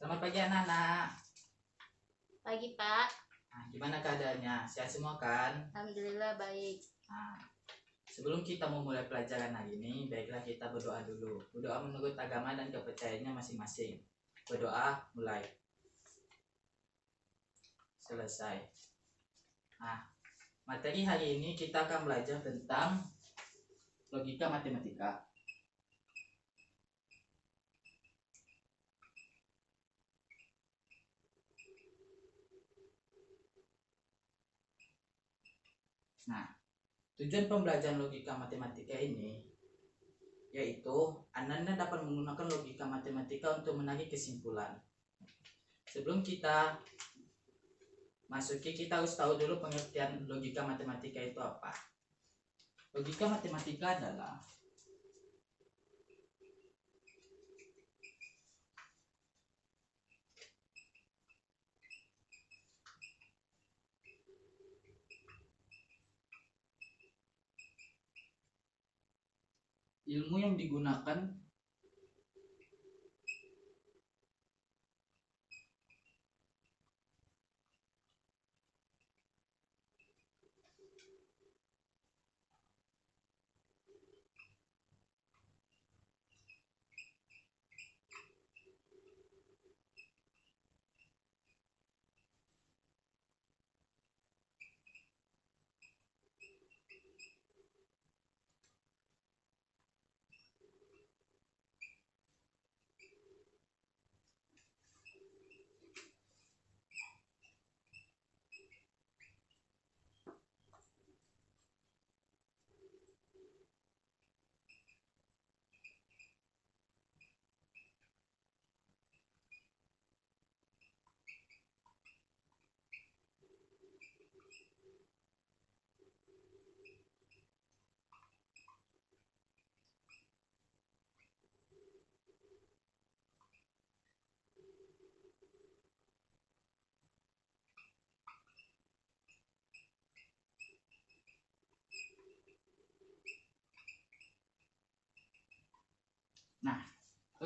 Selamat pagi anak-anak. Pagi Pak. Nah, gimana keadaannya? Sehat semua kan? Alhamdulillah baik. Nah, sebelum kita memulai pelajaran hari ini, baiklah kita berdoa dulu. Berdoa menurut agama dan kepercayaannya masing-masing. Berdoa, mulai. Selesai. Nah, materi hari ini kita akan belajar tentang logika matematika. Nah, tujuan pembelajaran logika matematika ini yaitu Anda dapat menggunakan logika matematika untuk menarik kesimpulan. Sebelum kita masuki, kita harus tahu dulu pengertian logika matematika itu apa. Logika matematika adalah ilmu yang digunakan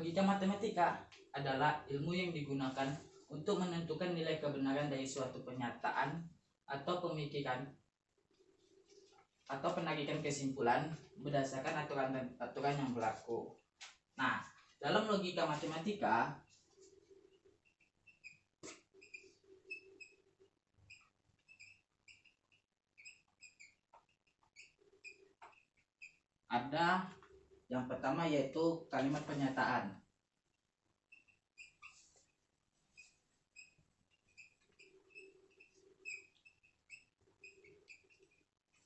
logika matematika adalah ilmu yang digunakan untuk menentukan nilai kebenaran dari suatu pernyataan atau pemikiran atau penarikan kesimpulan berdasarkan aturan yang berlaku. Nah, dalam logika matematika ada yang pertama yaitu kalimat pernyataan.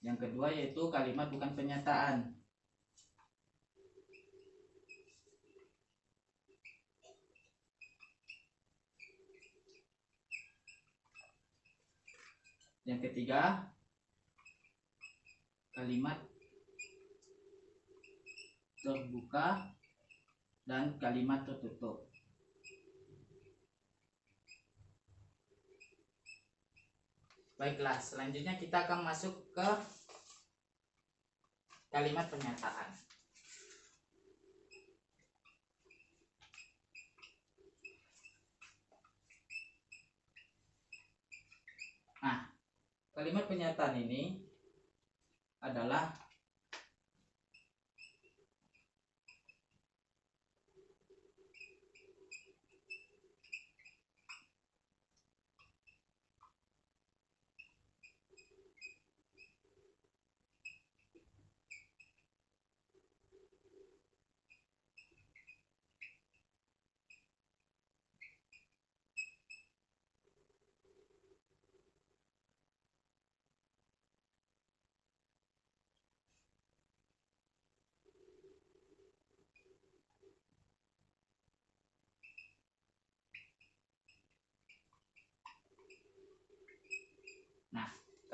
Yang kedua yaitu kalimat bukan pernyataan. Yang ketiga kalimat terbuka dan kalimat tertutup. Baiklah, selanjutnya kita akan masuk ke kalimat pernyataan. Nah, kalimat pernyataan ini adalah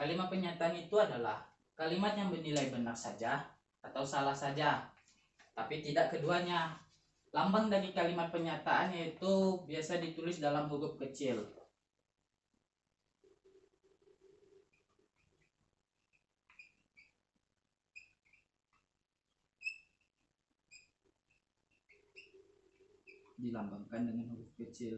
kalimat pernyataan itu adalah kalimat yang bernilai benar saja atau salah saja, tapi tidak keduanya. Lambang dari kalimat pernyataan yaitu biasa ditulis dalam huruf kecil. Dilambangkan dengan huruf kecil.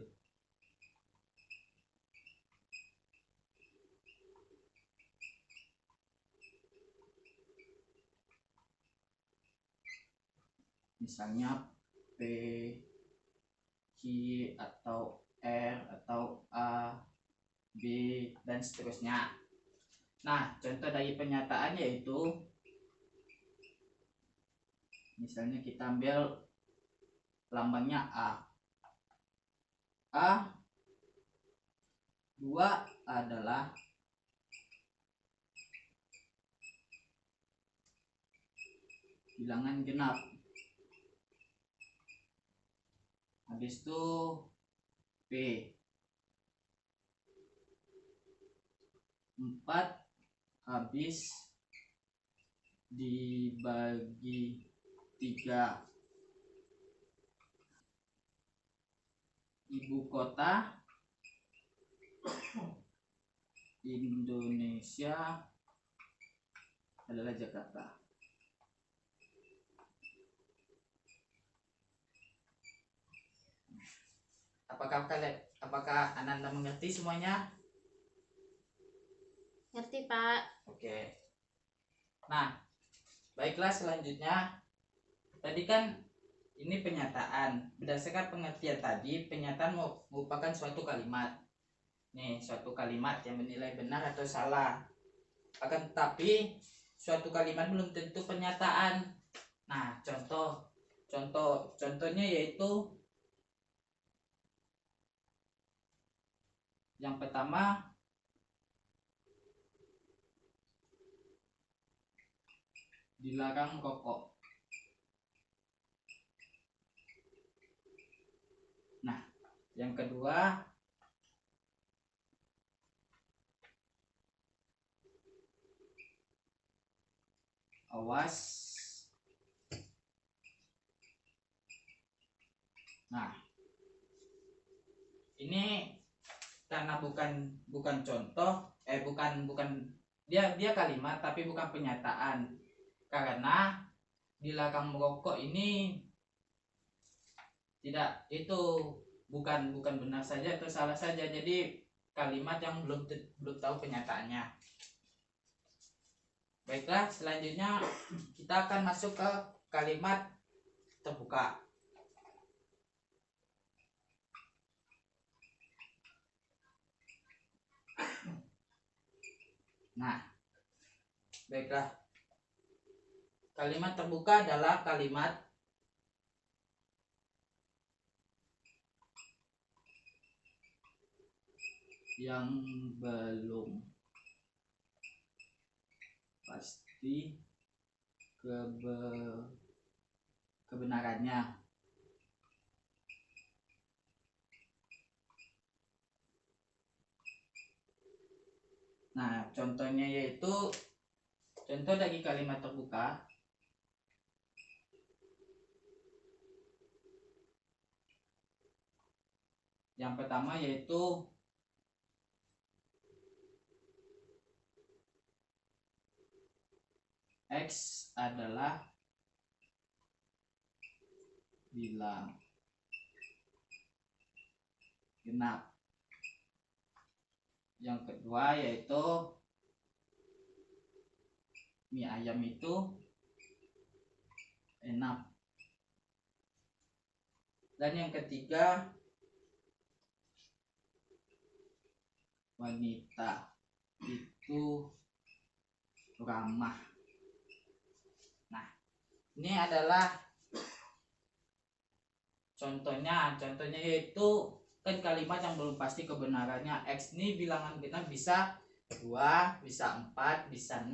misalnya P, Q, atau R, atau A, B, dan seterusnya. Nah, contoh dari pernyataan yaitu misalnya kita ambil lambangnya A. A2 adalah bilangan genap. Habis itu P 4 habis dibagi 3. Ibu kota Indonesia adalah Jakarta. Apakah Ananda mengerti semuanya? Ngerti, Pak. Oke. Nah, baiklah, selanjutnya tadi kan ini pernyataan. Berdasarkan pengertian tadi, pernyataan merupakan suatu kalimat. Nih, suatu kalimat yang menilai benar atau salah. Akan tetapi suatu kalimat belum tentu pernyataan. Nah, contohnya yaitu yang pertama, dilarang merokok. Nah, yang kedua, awas. Nah, ini karena bukan contoh, bukan dia kalimat tapi bukan pernyataan. Karena dilarang merokok ini tidak, itu bukan benar saja atau salah saja, jadi kalimat yang belum tahu penyataannya. Baiklah, selanjutnya kita akan masuk ke kalimat terbuka. Nah, baiklah, kalimat terbuka adalah kalimat yang belum pasti kebenarannya. Nah, contohnya yaitu contoh dari kalimat terbuka. Yang pertama yaitu X adalah bilang genap. Yang kedua yaitu mie ayam itu enak. Dan yang ketiga, wanita itu ramah. Nah, ini adalah contohnya yaitu kan kalimat yang belum pasti kebenarannya. X ini bilangan genap bisa 2, bisa 4, bisa 6,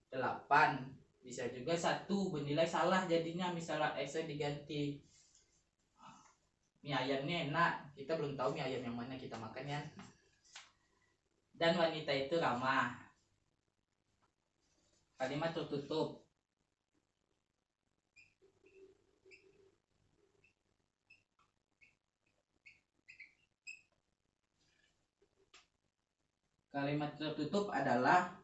8, bisa juga 1 bernilai salah, jadinya misalnya X diganti mie ayam ini enak, kita belum tahu mie ayam yang mana kita makan ya. Dan wanita itu ramah. Kalimat tertutup. Kalimat tertutup adalah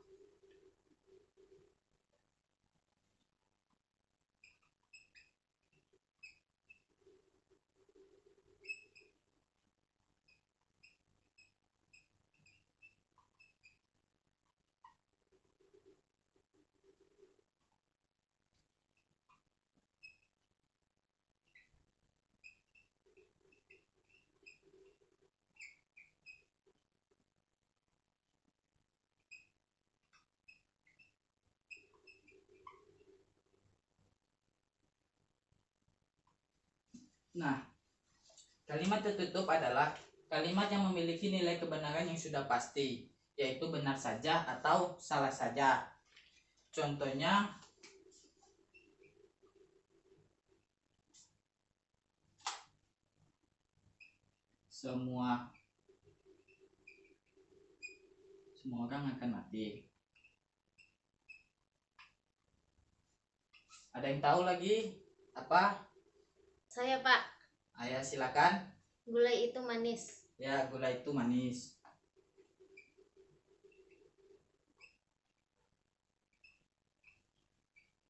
Nah, kalimat tertutup adalah kalimat yang memiliki nilai kebenaran yang sudah pasti, yaitu benar saja atau salah saja. Contohnya, semua orang akan mati. Ada yang tahu lagi apa? Saya, Pak. Ayah silakan. Gulai itu manis. Ya, gula itu manis.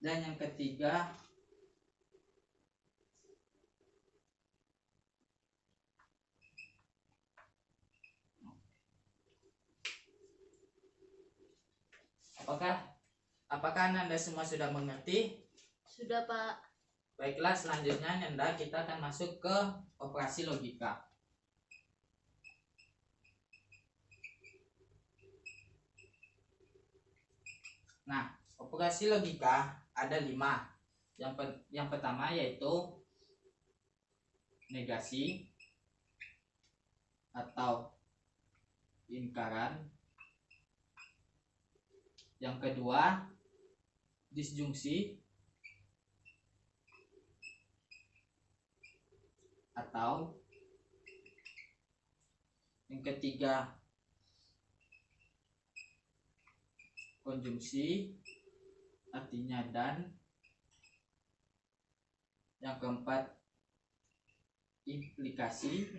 Dan yang ketiga, apakah Anda semua sudah mengerti? Sudah, Pak. Baiklah, selanjutnya Nanda kita akan masuk ke operasi logika. Nah, operasi logika ada 5. Yang pertama yaitu negasi atau ingkaran. Yang kedua, disjungsi atau yang ketiga, konjungsi artinya dan. Yang keempat, implikasi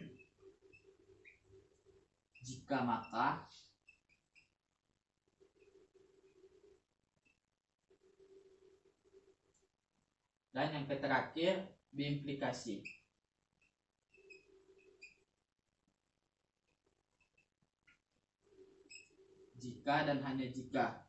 jika maka. Dan yang terakhir, biimplikasi. Jika dan hanya jika.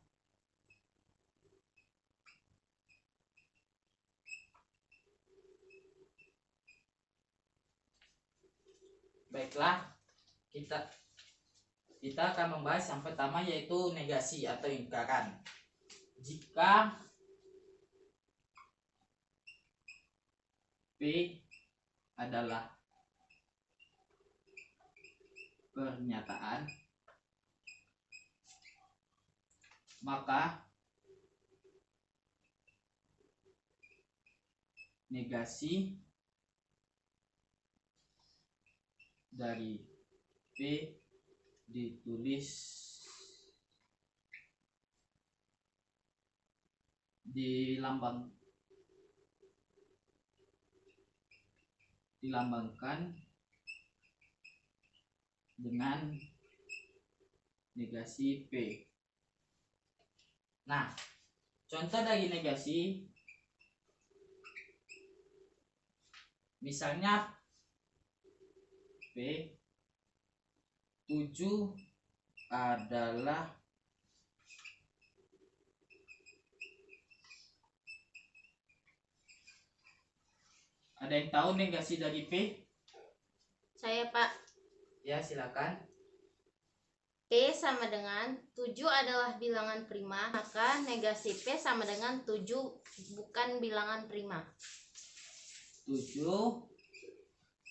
Baiklah, kita akan membahas yang pertama yaitu negasi atau ingkaran. Jika P adalah pernyataan, maka negasi dari P ditulis dilambangkan dengan negasi P. Nah, contoh dari negasi misalnya P 7 adalah ada yang tahu negasi dari P? Saya, Pak. Ya, silakan. P sama dengan 7 adalah bilangan prima, maka negasi P sama dengan 7 bukan bilangan prima. 7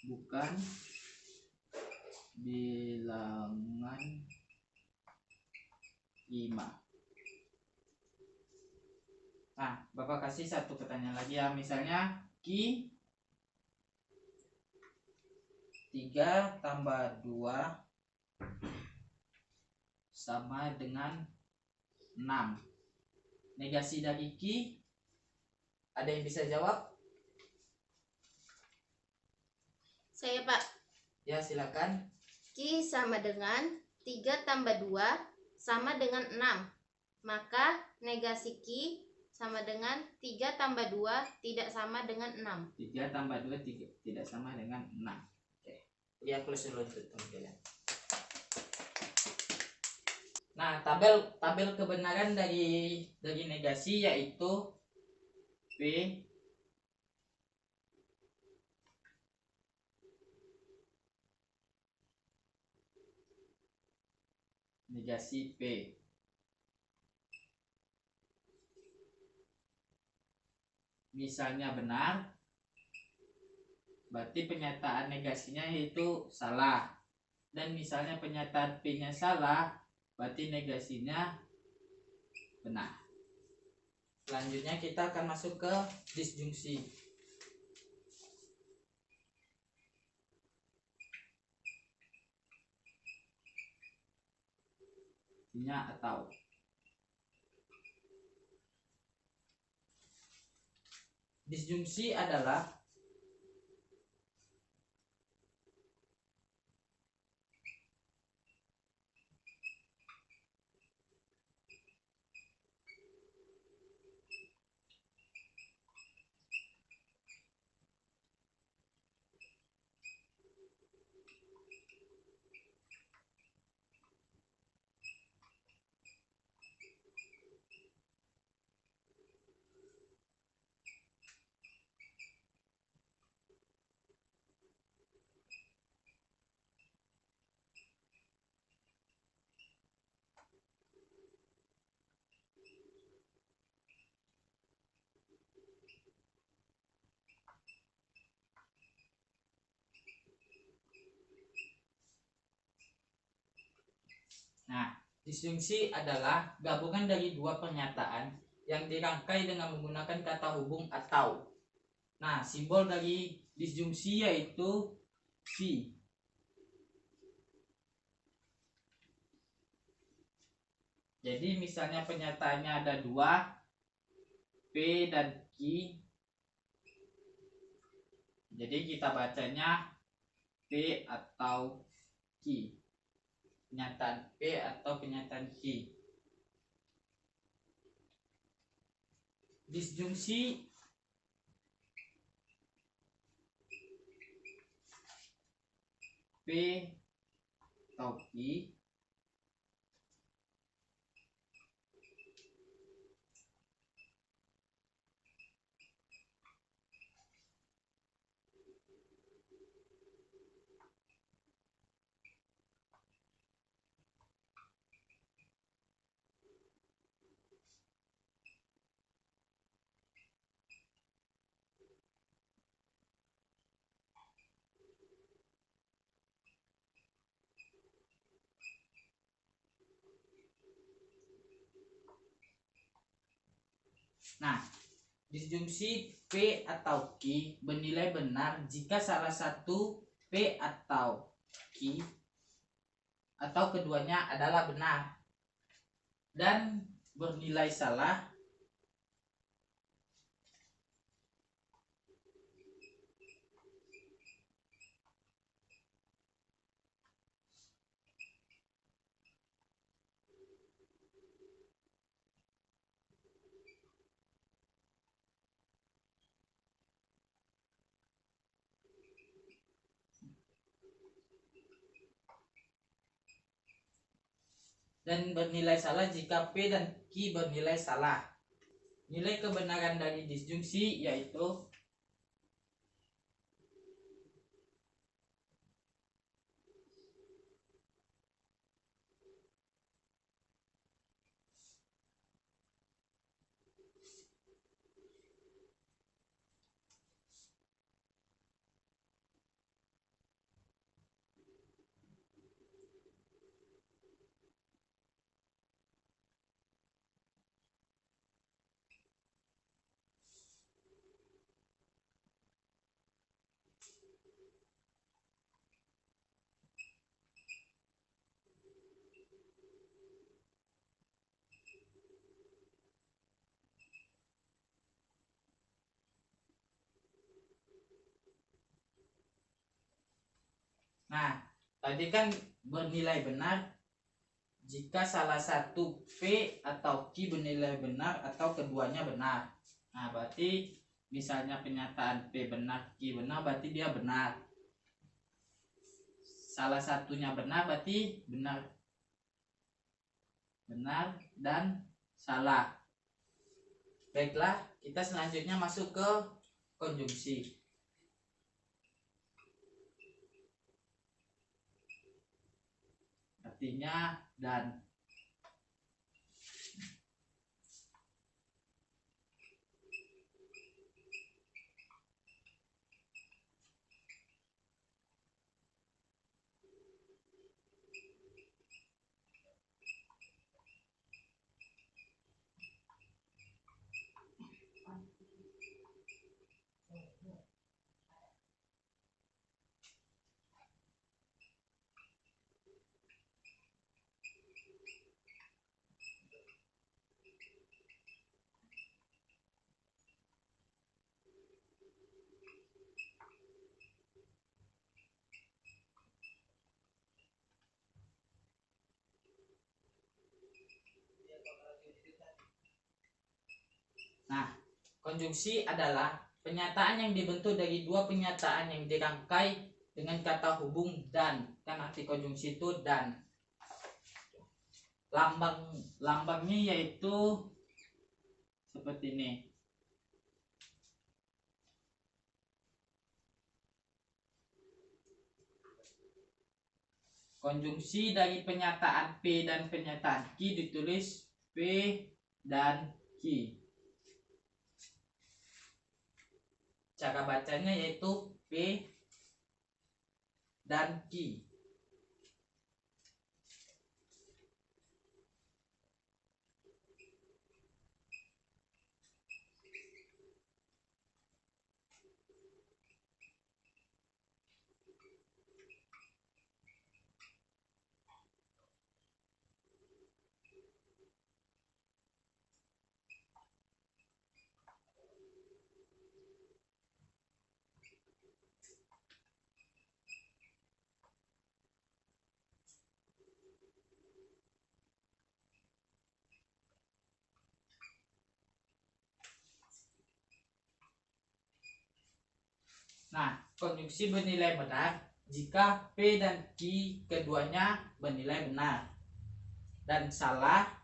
bukan bilangan prima. Nah, Bapak kasih satu pertanyaan lagi ya. Misalnya Q 3 tambah 2 sama dengan 6. Negasi dari Q, ada yang bisa jawab? Saya, Pak. Ya, silakan. Q sama dengan 3 tambah 2 sama dengan 6. Maka negasi Q sama dengan 3 tambah 2 tidak sama dengan 6. 3 tambah 2 tidak sama dengan 6. Oke. Lihat plus dulu untuk kalian. Nah, tabel kebenaran dari negasi yaitu P negasi P. Misalnya benar, berarti pernyataan negasinya itu salah. Dan misalnya pernyataan P-nya salah, berarti negasinya benar. Selanjutnya kita akan masuk ke disjungsi. Artinya atau. Disjungsi adalah disjungsi adalah gabungan dari dua pernyataan yang dirangkai dengan menggunakan kata hubung atau. Nah, simbol dari disjungsi yaitu V. Jadi misalnya pernyataannya ada dua, P dan Q. Jadi kita bacanya P atau Q. Pernyataan P atau pernyataan Q. Disjungsi P atau Q Nah, disjungsi P atau Q bernilai benar jika salah satu P atau Q atau keduanya adalah benar, dan bernilai salah dan bernilai salah jika P dan Q bernilai salah. Nilai kebenaran dari disjungsi yaitu Nah, tadi kan bernilai benar jika salah satu P atau Q bernilai benar atau keduanya benar. Nah, berarti misalnya pernyataan P benar, Q benar, berarti dia benar. Salah satunya benar berarti benar. Benar dan salah. Baiklah, kita selanjutnya masuk ke konjungsi. Artinya dan. Nah, konjungsi adalah penyataan yang dibentuk dari dua penyataan yang dirangkai dengan kata hubung dan. Kan arti konjungsi itu dan. Lambangnya yaitu seperti ini. Konjungsi dari penyataan P dan penyataan Q ditulis P dan Q. Cara bacanya yaitu P dan Q. Nah, konjungsi bernilai benar jika P dan Q keduanya bernilai benar, dan salah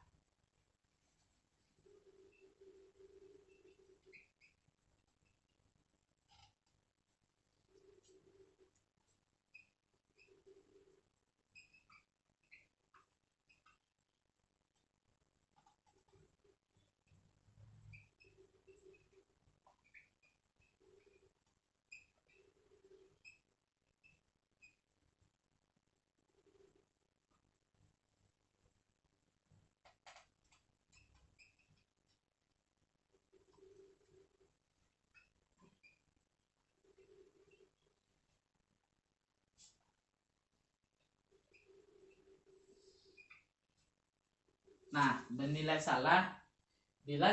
bernilai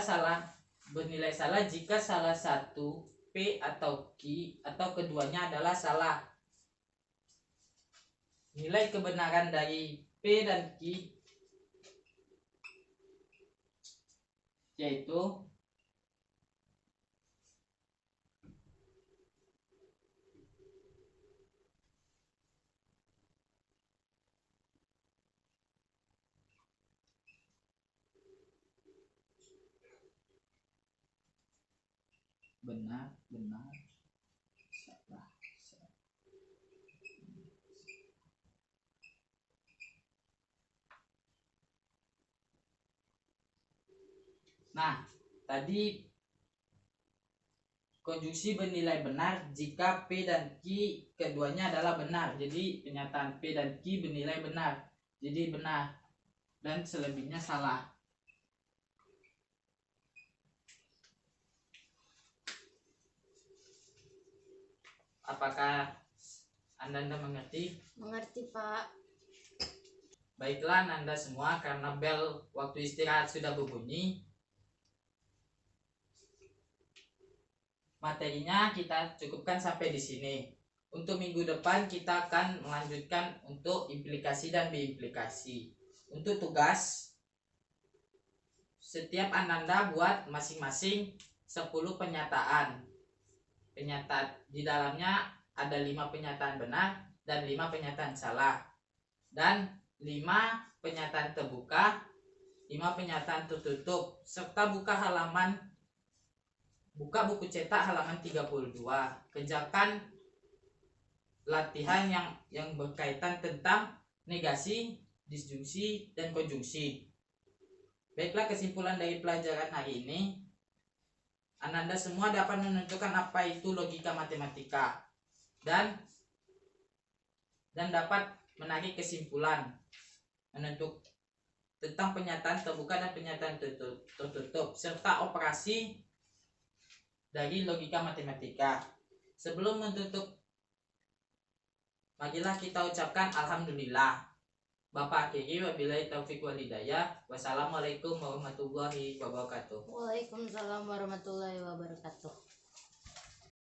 salah bernilai salah jika salah satu P atau Q atau keduanya adalah salah. Nilai kebenaran dari P dan Q yaitu benar, salah, salah. Nah, tadi konjungsi bernilai benar jika P dan Q keduanya adalah benar. Jadi penyataan P dan Q bernilai benar. Jadi benar. Dan selebihnya salah. Apakah Anda mengerti? Mengerti, Pak. Baiklah Anda semua, karena bel waktu istirahat sudah berbunyi. Materinya kita cukupkan sampai di sini. Untuk minggu depan kita akan melanjutkan untuk implikasi dan biimplikasi. Untuk tugas, setiap Ananda buat masing-masing 10 pernyataan. Penyataan di dalamnya ada 5 pernyataan benar dan 5 pernyataan salah. Dan 5 pernyataan terbuka, 5 pernyataan tertutup, serta buka buku cetak halaman 32. Kerjakan latihan yang berkaitan tentang negasi, disjungsi, dan konjungsi. Baiklah, kesimpulan dari pelajaran hari ini, Ananda semua dapat menentukan apa itu logika matematika dan dapat menarik kesimpulan menentukan tentang pernyataan terbuka dan pernyataan tertutup serta operasi dari logika matematika. Sebelum menutup, marilah kita ucapkan alhamdulillah. Bapak akhiri, wabillahi taufiq wal hidayah. Wassalamualaikum warahmatullahi wabarakatuh. Waalaikumsalam warahmatullahi wabarakatuh.